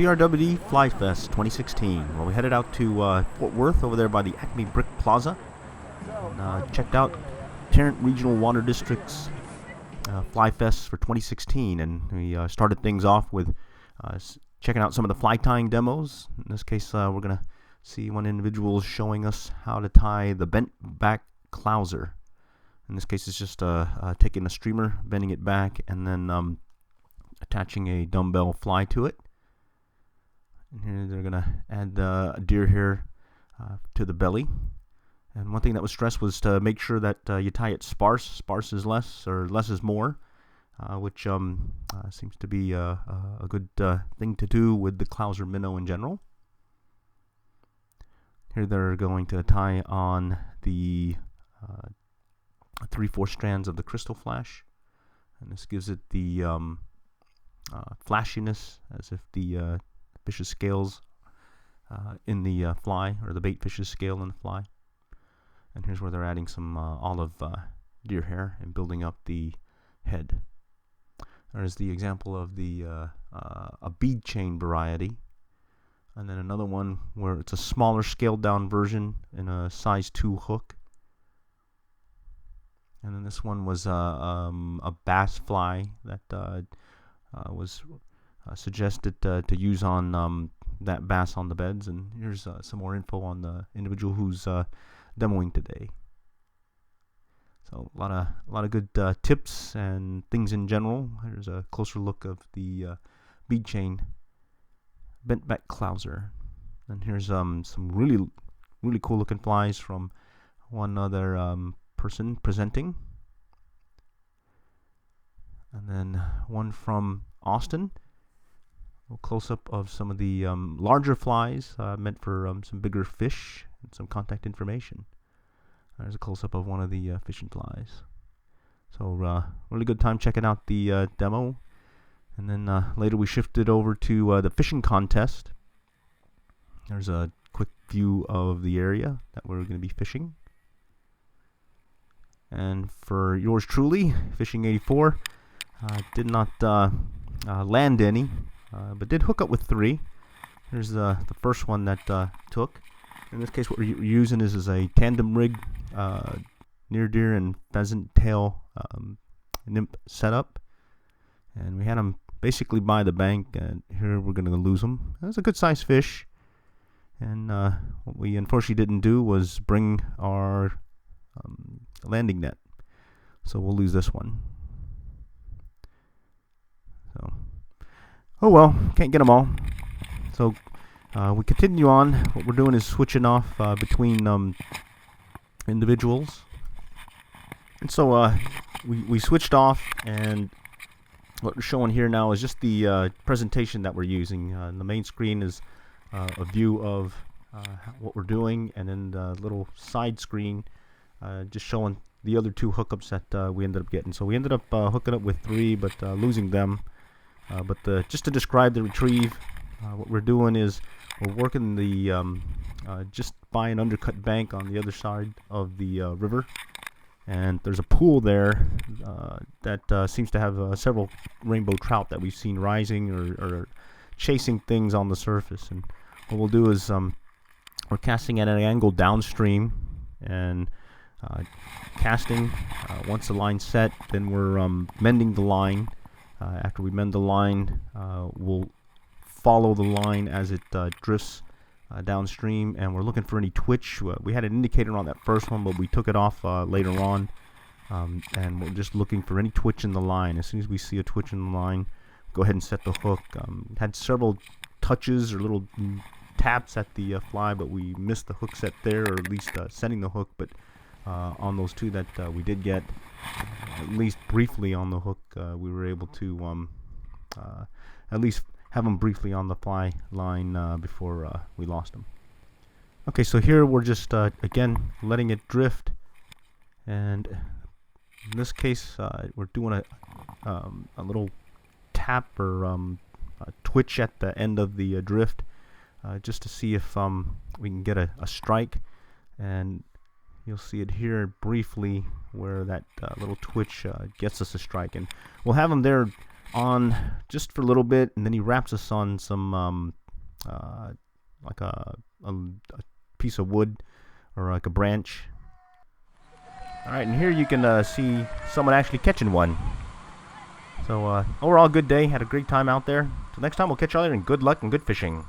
TRWD Fly Fest 2016. Well, we headed out to Fort Worth over there by the Acme Brick Plaza. And, checked out Tarrant Regional Water District's Fly Fest for 2016, and we started things off with checking out some of the fly tying demos. In this case, we're going to see one individual showing us how to tie the bent back clouser. In this case, it's just taking a streamer, bending it back, and then attaching a dumbbell fly to it. And here they're going to add the deer hair to the belly. And one thing that was stressed was to make sure that you tie it sparse. Sparse is less, or less is more, which seems to be a good thing to do with the clouser minnow in general. Here they're going to tie on the 3/4 strands of the crystal flash, and this gives it the flashiness, as if the fish's scales in the fly, or the bait fish's scale in the fly. And here's where they're adding some olive deer hair and building up the head. There's the example of the a bead chain variety, and then another one where it's a smaller scaled down version in a size 2 hook. And then this one was a bass fly that was suggested to use on that bass on the beds. And here's some more info on the individual who's demoing today. So a lot of good tips and things in general. Here's a closer look of the bead chain bent back clouser. And here's some really cool looking flies from one other person presenting. And then one from Austin. A close up of some of the larger flies meant for some bigger fish and some contact information. There's a close up of one of the fishing flies. So really good time checking out the demo. And then later we shifted over to the fishing contest. There's a quick view of the area that we're going to be fishing. And for yours truly, Fishing 84, did not land any, but did hook up with 3. Here's the first one that took. In this case, what we're using is a tandem rig, near deer and pheasant tail nymph setup. And we had them basically by the bank, and here we're going to lose them. That's a good sized fish. And what we unfortunately didn't do was bring our landing net, so we'll lose this one. So, oh well, can't get them all. So we continue on. What we're doing is switching off between individuals, and so we switched off, and what we're showing here now is just the presentation that we're using. The main screen is a view of what we're doing, and then the little side screen just showing the other 2 hookups that we ended up getting. So we ended up hooking up with 3, but losing them. But just to describe the retrieve, what we're doing is we're working the just by an undercut bank on the other side of the river, and there's a pool there that seems to have several rainbow trout that we've seen rising or chasing things on the surface. And what we'll do is we're casting at an angle downstream and casting. Once the line's set, then we're mending the line. After we mend the line, we'll follow the line as it drifts downstream, and we're looking for any twitch. We had an indicator on that first one, but we took it off later on, and we're just looking for any twitch in the line. As soon as we see a twitch in the line, go ahead and set the hook. Had several touches or little taps at the fly, but we missed the hook set there, or at least setting the hook. But on those 2 that we did get, at least briefly on the hook, we were able to at least have them briefly on the fly line before we lost them. Okay, so here we're just again letting it drift, and in this case we're doing a little tap or a twitch at the end of the drift, just to see if we can get a strike. And you'll see it here briefly where that little twitch gets us a strike, and we'll have them there on just for a little bit, and then he wraps us on some like a piece of wood or like a branch. Alright, and here you can see someone actually catching one. So overall, good day. Had a great time out there. Till next time, we'll catch you later, and good luck and good fishing.